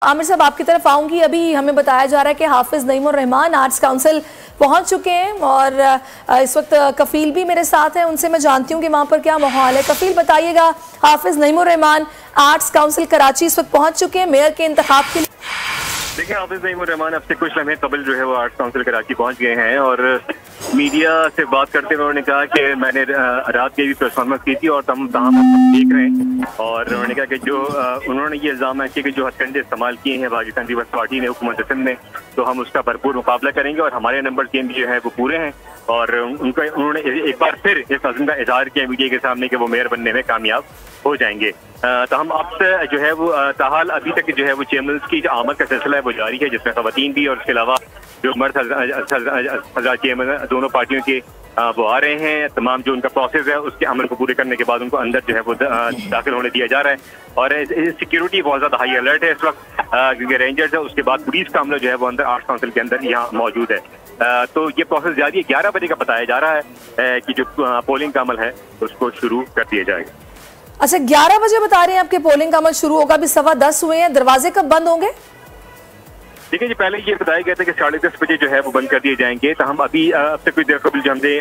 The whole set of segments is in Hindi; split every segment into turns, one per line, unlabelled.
आमिर साहब आपकी तरफ आऊंगी। अभी हमें बताया जा रहा है कि हाफिज नईमुर रहमान आर्ट्स काउंसिल पहुंच चुके हैं और इस वक्त कफील भी मेरे साथ हैं, उनसे मैं जानती हूं कि वहां पर क्या माहौल है। कफील बताइएगा, हाफिज नईमुर रहमान आर्ट्स काउंसिल कराची इस वक्त पहुंच चुके हैं मेयर के इंतखाब के लिए।
देखिए, हाफिज नईमुर रहमान अब से कुछ लम्हे कबल जो है वो आर्ट्स काउंसिल कराची पहुंच गए हैं और मीडिया से बात करते हुए उन्होंने कहा कि मैंने रात की भी परफॉर्मेंस की थी और हम देख रहे हैं। और उन्होंने कहा कि जो उन्होंने ये इल्जाम है कि जो हथकंडे इस्तेमाल किए हैं पाकिस्तान पीपल्स पार्टी ने हुकूमत सिंध में, तो हम उसका भरपूर मुकाबला करेंगे और हमारे नंबर गेम जो है वो पूरे हैं। और उन्होंने एक बार फिर इस अज़्म का इजहार किया मीडिया के सामने कि वो मेयर बनने में कामयाब हो जाएंगे। तो हम अब से जो है वो ताहाल अभी तक जो है वो चैनल्स की जो आमद का सिलसिला है वो जारी है, जिसमें खवातीन भी और इसके अलावा जो मर्द हज़रात चेयरमैन दोनों पार्टियों के वो आ रहे हैं। तमाम जो उनका प्रोसेस है उसके अमल को पूरे करने के बाद उनको अंदर जो है वो दाखिल होने दिया जा रहा है। और सिक्योरिटी बहुत ज़्यादा हाई अलर्ट है इस वक्त, क्योंकि रेंजर्स है, उसके बाद पुलिस का अमला जो है वो अंदर आर्ट्स काउंसिल के अंदर यहाँ मौजूद है। तो ये प्रोसेस जारी है। 11 बजे का बताया जा रहा है कि जो पोलिंग का अमल है उसको शुरू कर दिया जाएगा।
अच्छा, 11 बजे बता रहे हैं आपके पोलिंग का अमल शुरू होगा, अभी 10:15 हुए हैं। दरवाजे कब बंद होंगे?
देखिए जी, पहले ये बताया गया था कि 10:30 बजे जो है वो बंद कर दिए जाएंगे। तो हम अभी अब से कुछ देर कबल जो हमने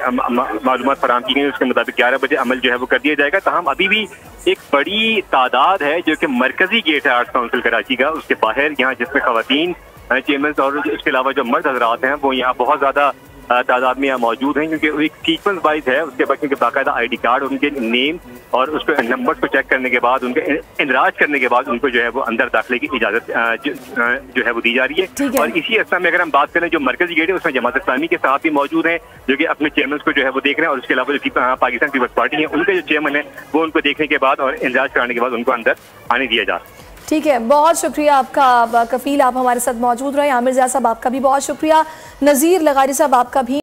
मालूमात फराहम की गई उसके मुताबिक 11 बजे अमल जो है वो कर दिया जाएगा। तो हम अभी भी एक बड़ी तादाद है जो कि मरकजी गेट है आर्ट्स काउंसिल कराची का, उसके बाहर यहाँ जिसमें खवातीन चेयरमैन और इसके अलावा जो मर्द हजरात हैं वो यहाँ बहुत ज्यादा तादाद में यहाँ मौजूद हैं, क्योंकि एक सीक्वेंस वाइज है। उसके बाद क्योंकि बाकायदा ID कार्ड, उनके नेम और उस पर नंबर को चेक करने के बाद, उनके इंदराज करने के बाद उनको जो है वो अंदर दाखिले की इजाजत जो है वो दी जा रही है। और इसी अवस्था में अगर हम बात करें जो मरकजी गेट है उसमें जमात इस्लामी के साथ भी मौजूद हैं जो कि अपने चेयरमैन को जो है वो देख रहे हैं। और उसके अलावा जो पाकिस्तान पीपल्स पार्टी है उनके जो चेयरमैन है वो उनको देखने के बाद और इंदराज कराने के बाद उनको अंदर आने दिया जा रहा है।
ठीक है, बहुत शुक्रिया आपका कफील, आप हमारे साथ मौजूद रहे। आमिर ज़िया साहब आपका भी बहुत शुक्रिया। नज़ीर लगारी साहब आपका भी।